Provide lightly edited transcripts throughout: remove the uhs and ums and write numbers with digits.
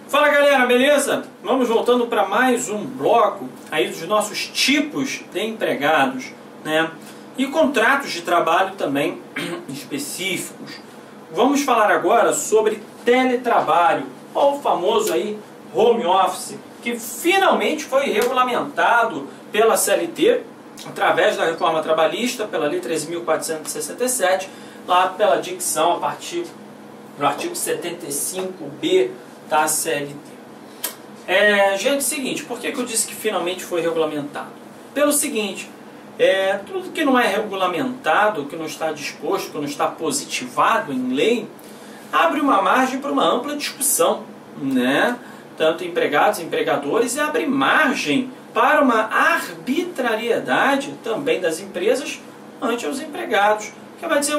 Fala galera, beleza? Vamos voltando para mais um bloco aí dos nossos tipos de empregados, né? E contratos de trabalho também específicos. Vamos falar agora sobre teletrabalho, ou o famoso aí home office, que finalmente foi regulamentado pela CLT através da reforma trabalhista, pela Lei 13.467, lá pela dicção a partir do artigo 75B da CLT. Gente, seguinte, por que eu disse que finalmente foi regulamentado? Pelo seguinte, tudo que não é regulamentado, que não está disposto, que não está positivado em lei, abre uma margem para uma ampla discussão, né? Tanto empregados e empregadores, e abre margem para uma arbitrariedade também das empresas ante os empregados. Que vai dizer,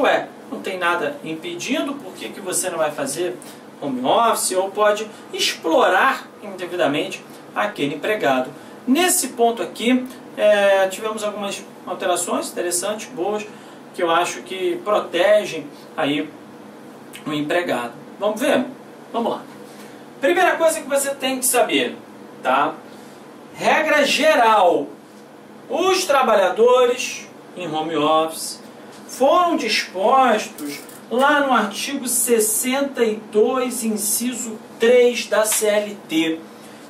não tem nada impedindo, por que você não vai fazer home office, ou pode explorar indevidamente aquele empregado. Nesse ponto aqui, tivemos algumas alterações interessantes, boas, que eu acho que protegem aí o empregado. Vamos ver? Vamos lá. Primeira coisa que você tem que saber, tá? Regra geral, os trabalhadores em home office foram dispostos lá no artigo 62, inciso 3 da CLT.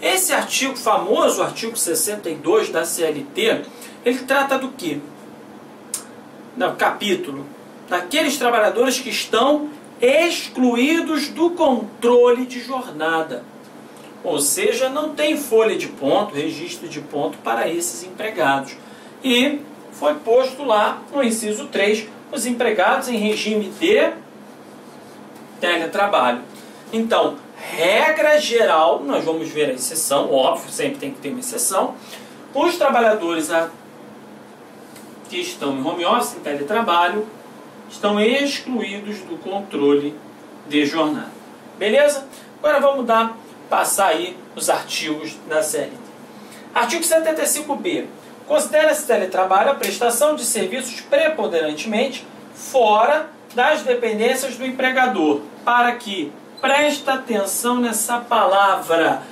Esse artigo, famoso artigo 62 da CLT, ele trata do quê? No capítulo daqueles trabalhadores que estão excluídos do controle de jornada. Ou seja, não tem folha de ponto, registro de ponto para esses empregados. E foi posto lá no inciso 3, os empregados em regime de teletrabalho. Então, regra geral, nós vamos ver a exceção, óbvio, sempre tem que ter uma exceção. Os trabalhadores que estão em home office, em teletrabalho, estão excluídos do controle de jornada. Beleza? Agora vamos passar aí os artigos da CLT. Artigo 75B. Considera-se teletrabalho a prestação de serviços preponderantemente fora das dependências do empregador. Para que, presta atenção nessa palavra,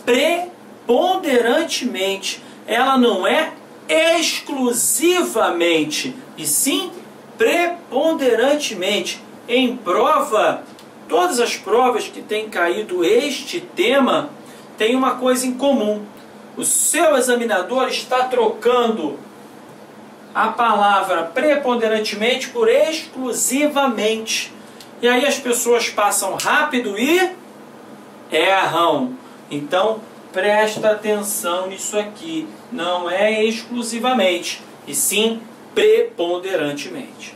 preponderantemente, ela não é exclusivamente, e sim preponderantemente. Em prova, todas as provas que têm caído este tema têm uma coisa em comum. O seu examinador está trocando a palavra preponderantemente por exclusivamente. E aí as pessoas passam rápido e erram. Então, presta atenção nisso aqui. Não é exclusivamente, e sim preponderantemente.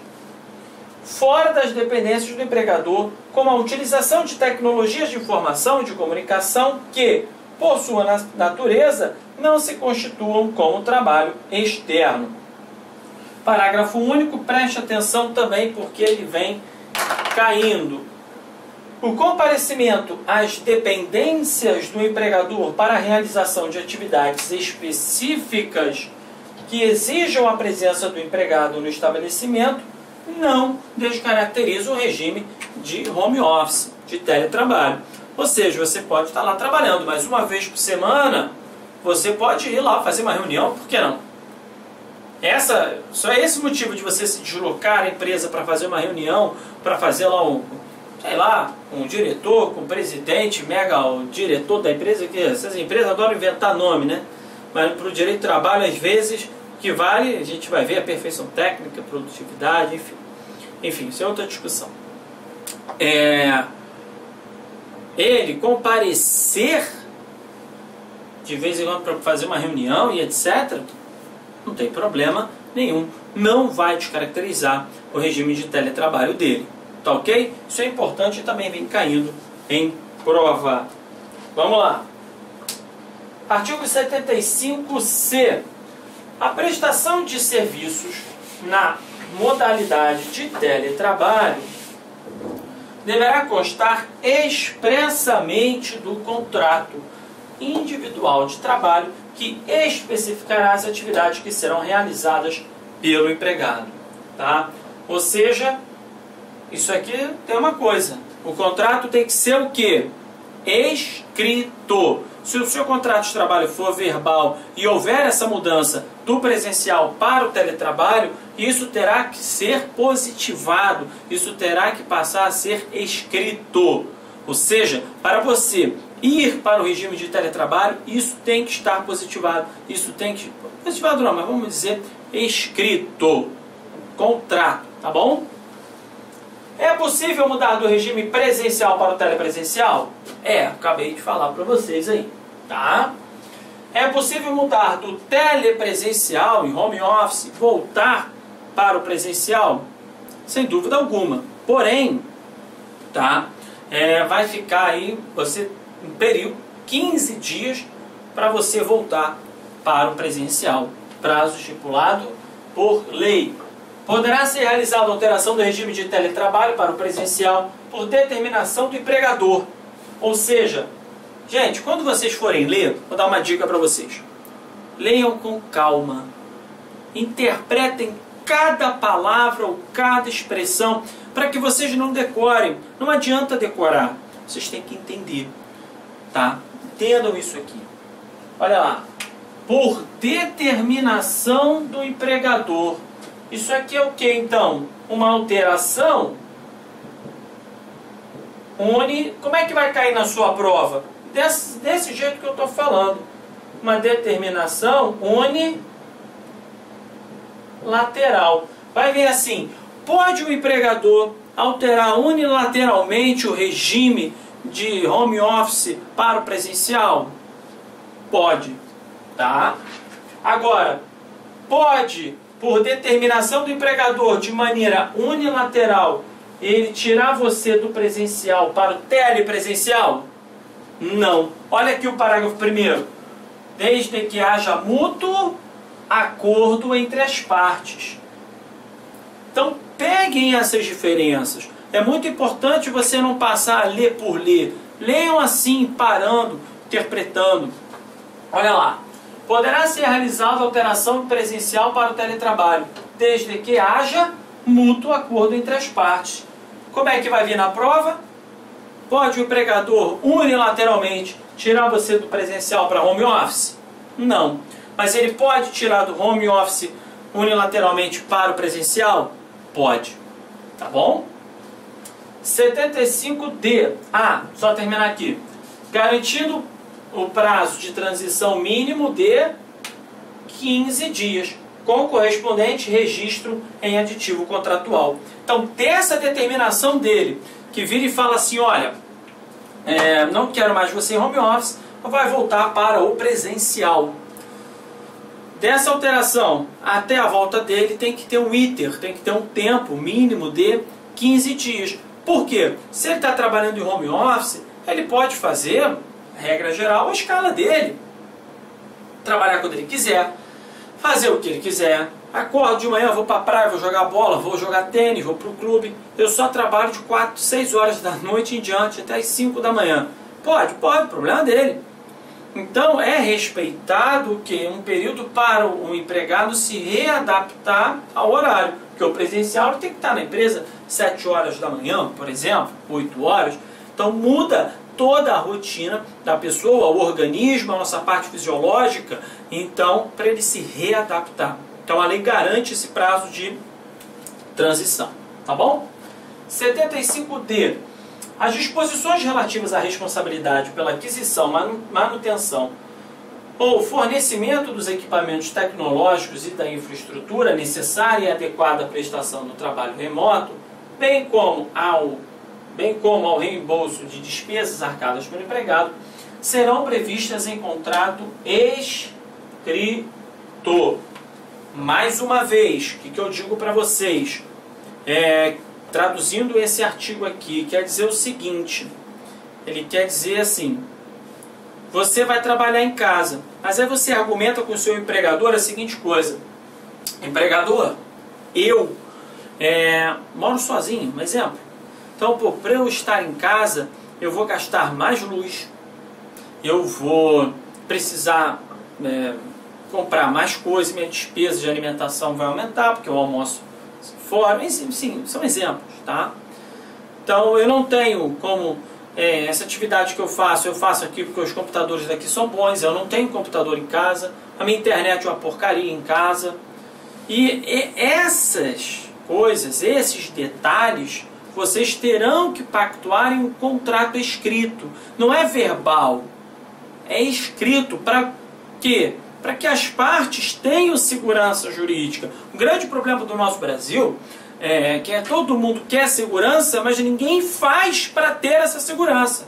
Fora das dependências do empregador, como a utilização de tecnologias de informação e de comunicação que, por sua natureza, não se constituam como trabalho externo. Parágrafo único, preste atenção também porque ele vem caindo. O comparecimento às dependências do empregador para a realização de atividades específicas que exijam a presença do empregado no estabelecimento não descaracteriza o regime de home office, de teletrabalho. Ou seja, você pode estar lá trabalhando, mas uma vez por semana você pode ir lá fazer uma reunião, por que não? Só é esse motivo de você se deslocar à empresa para fazer uma reunião, para fazer lá um diretor com o presidente, o diretor da empresa, que essas empresas adoram inventar nome, né? Mas para o direito de trabalho, às vezes, que vale, a gente vai ver a perfeição técnica, produtividade, enfim, isso é outra discussão. Ele comparecer de vez em quando para fazer uma reunião e etc., não tem problema nenhum, não vai descaracterizar o regime de teletrabalho dele, tá ok? Isso é importante e também vem caindo em prova. Vamos lá. Artigo 75C. A prestação de serviços na modalidade de teletrabalho deverá constar expressamente do contrato individual de trabalho que especificará as atividades que serão realizadas pelo empregado, tá? Ou seja, isso aqui tem uma coisa, o contrato tem que ser o quê? escrito. Se o seu contrato de trabalho for verbal e houver essa mudança do presencial para o teletrabalho, isso terá que ser positivado, isso terá que passar a ser escrito. Ou seja, para você ir para o regime de teletrabalho, isso tem que estar positivado. Isso tem que... Positivado não, mas vamos dizer escrito. Contrato, tá bom? É possível mudar do regime presencial para o telepresencial? Acabei de falar para vocês aí, tá? É possível mudar do telepresencial em home office, voltar para o presencial? Sem dúvida alguma. Porém, tá? Vai ficar aí um período, 15 dias, para você voltar para o presencial. Prazo estipulado por lei. Poderá ser realizada alteração do regime de teletrabalho para o presencial por determinação do empregador. Ou seja, gente, quando vocês forem ler, vou dar uma dica para vocês. Leiam com calma. Interpretem cada palavra ou cada expressão para que vocês não decorem. Não adianta decorar. Vocês têm que entender. Tá? Entendam isso aqui. Olha lá. Por determinação do empregador. Isso aqui é o que então? Uma alteração? Como é que vai cair na sua prova? Desse jeito que eu estou falando. Uma determinação unilateral. Vai vir assim: pode o empregador alterar unilateralmente o regime de home office para o presencial? Pode. Tá? Agora, pode, por determinação do empregador, de maneira unilateral, ele tirar você do presencial para o telepresencial? Não. Olha aqui o parágrafo 1º. Desde que haja mútuo acordo entre as partes. Então, peguem essas diferenças. É muito importante você não passar a ler por ler. Leiam assim, parando, interpretando. Olha lá. Poderá ser realizada alteração presencial para o teletrabalho, desde que haja mútuo acordo entre as partes. Como é que vai vir na prova? Pode o empregador unilateralmente tirar você do presencial para home office? Não. Mas ele pode tirar do home office unilateralmente para o presencial? Pode. Tá bom? 75D. Só terminar aqui. Garantindo o prazo de transição mínimo de 15 dias, com o correspondente registro em aditivo contratual. Então, dessa determinação dele, que vira e fala assim, olha, não quero mais você em home office, vai voltar para o presencial. Dessa alteração até a volta dele tem que ter um iter, tem que ter um tempo mínimo de 15 dias. Por quê? Se ele está trabalhando em home office, ele pode fazer, regra geral, a escala dele. Trabalhar quando ele quiser, fazer o que ele quiser. Acordo de manhã, vou para a praia, vou jogar bola, vou jogar tênis, vou para o clube. Eu só trabalho de 4, 6 horas da noite em diante, até as 5 da manhã. Pode, problema dele. Então é respeitado que um período para o empregado se readaptar ao horário. Porque o presencial tem que estar na empresa 7 horas da manhã, por exemplo, 8 horas. Então muda toda a rotina da pessoa, o organismo, a nossa parte fisiológica, então, para ele se readaptar. Então, a lei garante esse prazo de transição, tá bom? 75D. As disposições relativas à responsabilidade pela aquisição, manutenção ou fornecimento dos equipamentos tecnológicos e da infraestrutura necessária e adequada à prestação do trabalho remoto, bem como ao reembolso de despesas arcadas pelo empregado, serão previstas em contrato escrito. Mais uma vez, o que eu digo para vocês? Traduzindo esse artigo aqui, quer dizer o seguinte, ele quer dizer assim, você vai trabalhar em casa, mas aí você argumenta com o seu empregador a seguinte coisa: empregador, eu moro sozinho, um exemplo. Então, para eu estar em casa, eu vou gastar mais luz, eu vou precisar comprar mais coisas, minha despesa de alimentação vai aumentar, porque eu almoço fora. Sim, são exemplos, tá? Então, eu não tenho como essa atividade que eu faço aqui porque os computadores daqui são bons, eu não tenho computador em casa, a minha internet é uma porcaria em casa. E essas coisas, esses detalhes, vocês terão que pactuar em um contrato escrito. Não é verbal, é escrito. Para quê? Para que as partes tenham segurança jurídica. O grande problema do nosso Brasil é que todo mundo quer segurança, mas ninguém faz para ter essa segurança.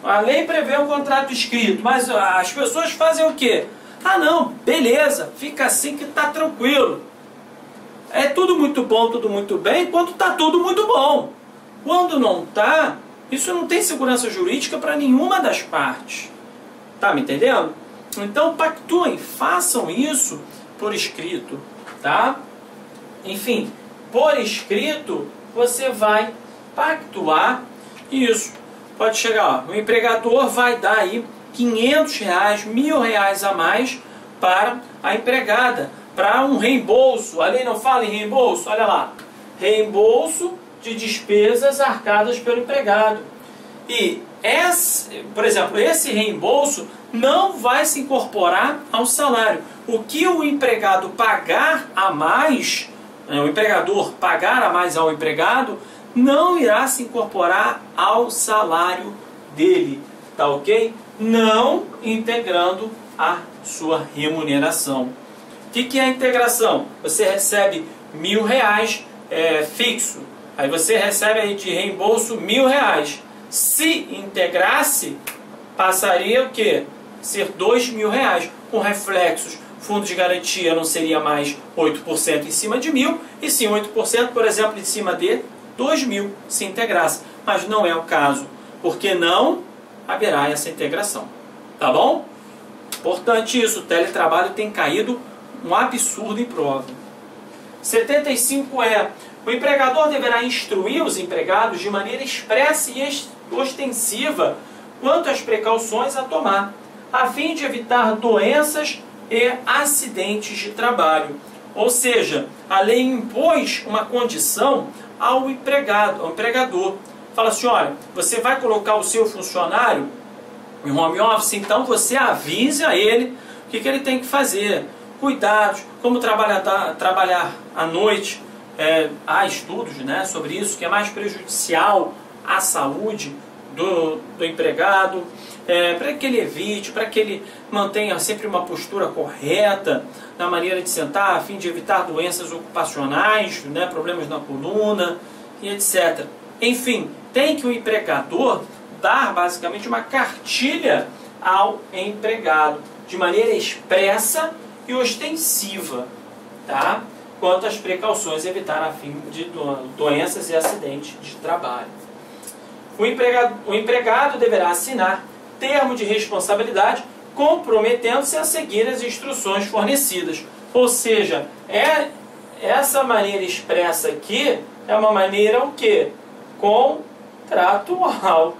A lei prevê um contrato escrito, mas as pessoas fazem o quê? Ah não, beleza, fica assim que está tranquilo. É tudo muito bom, tudo muito bem, enquanto está tudo muito bom. Quando não está, isso não tem segurança jurídica para nenhuma das partes. Tá me entendendo? Então pactuem, façam isso por escrito, tá? Enfim, por escrito você vai pactuar isso. Pode chegar, ó, o empregador vai dar aí R$500, R$1.000 a mais para a empregada, para um reembolso. A lei não fala em reembolso? Olha lá, reembolso de despesas arcadas pelo empregado. E, por exemplo, esse reembolso não vai se incorporar ao salário. O que o empregado pagar a mais, o empregador pagar a mais ao empregado, não irá se incorporar ao salário dele, tá ok? Não integrando a sua remuneração. O que é a integração? Você recebe R$1.000 fixo, aí você recebe aí de reembolso R$1.000. Se integrasse, passaria o quê? Ser R$2.000, com reflexos. Fundo de garantia não seria mais 8% em cima de 1.000, e sim 8%, por exemplo, em cima de 2.000, se integrasse. Mas não é o caso, porque não haverá essa integração. Tá bom? Importante isso, o teletrabalho tem caído um absurdo em prova. 75 o empregador deverá instruir os empregados de maneira expressa e ostensiva quanto às precauções a tomar, a fim de evitar doenças e acidentes de trabalho. Ou seja, a lei impôs uma condição ao empregador. Fala assim, olha, você vai colocar o seu funcionário em home office, então você avise a ele o que ele tem que fazer. Cuidados, como trabalhar à noite. Há estudos, né, sobre isso, que é mais prejudicial à saúde do empregado, para que ele evite, para que ele mantenha sempre uma postura correta na maneira de sentar, a fim de evitar doenças ocupacionais, né, problemas na coluna e etc. Enfim, tem que o empregador dar basicamente uma cartilha ao empregado, de maneira expressa e ostensiva, tá? Quanto às precauções evitar a fim de doenças e acidentes de trabalho. O empregado deverá assinar termo de responsabilidade comprometendo-se a seguir as instruções fornecidas. Ou seja, essa maneira expressa aqui é uma maneira o quê? Contratual.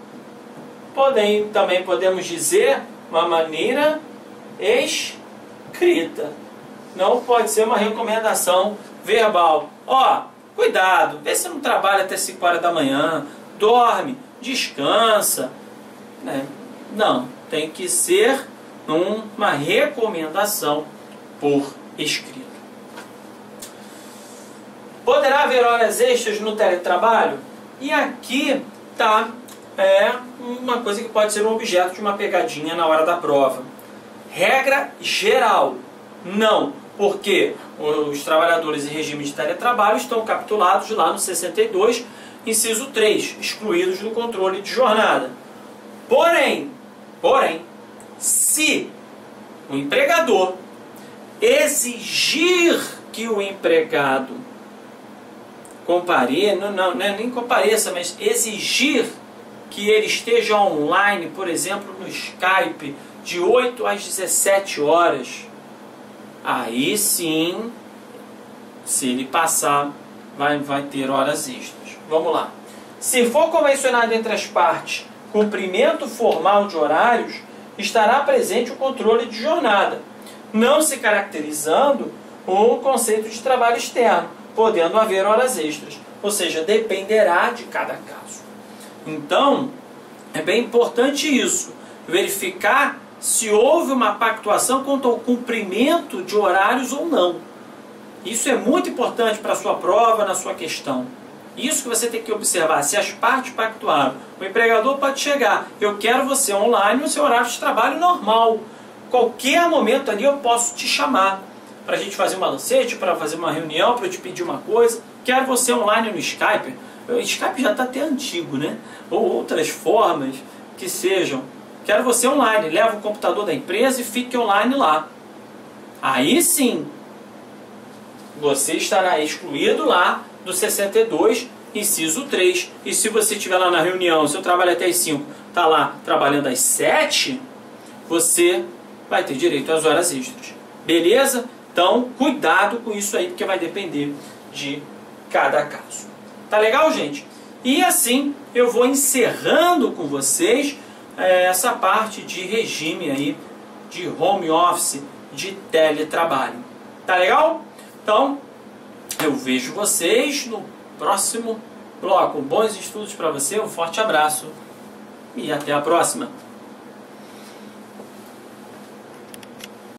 Também podemos dizer uma maneira escrita. Não pode ser uma recomendação verbal. Ó, cuidado, vê se não trabalha até 5 horas da manhã, dorme, descansa. Né? Não, tem que ser uma recomendação por escrito. Poderá haver horas extras no teletrabalho? E aqui está uma coisa que pode ser um objeto de uma pegadinha na hora da prova. Regra geral, não, porque os trabalhadores em regime de teletrabalho estão capitulados lá no 62, inciso 3, excluídos do controle de jornada. Porém, se o empregador exigir que o empregado nem compareça, mas exigir que ele esteja online, por exemplo, no Skype, de 8 às 17 horas, aí sim, se ele passar, vai ter horas extras. Vamos lá. Se for convencionado entre as partes cumprimento formal de horários, estará presente o controle de jornada, não se caracterizando o conceito de trabalho externo, podendo haver horas extras. Ou seja, dependerá de cada caso. Então, é bem importante isso, verificar se houve uma pactuação quanto ao cumprimento de horários ou não. Isso é muito importante para a sua prova, na sua questão. Isso que você tem que observar, se as partes pactuaram. O empregador pode chegar, eu quero você online no seu horário de trabalho normal. Qualquer momento ali eu posso te chamar para a gente fazer uma lancete, para fazer uma reunião, para eu te pedir uma coisa. Quero você online no Skype. O Skype já está até antigo, né? Ou outras formas que sejam. Quero você online. Leva o computador da empresa e fique online lá. Aí sim, você estará excluído lá do 62, inciso 3. E se você estiver lá na reunião, se eu trabalho até as 5, está lá trabalhando às 7, você vai ter direito às horas extras. Beleza? Então, cuidado com isso aí, porque vai depender de cada caso. Tá legal, gente? E assim, eu vou encerrando com vocês essa parte de regime aí, de home office, de teletrabalho. Tá legal? Então, eu vejo vocês no próximo bloco. Bons estudos para você, um forte abraço e até a próxima.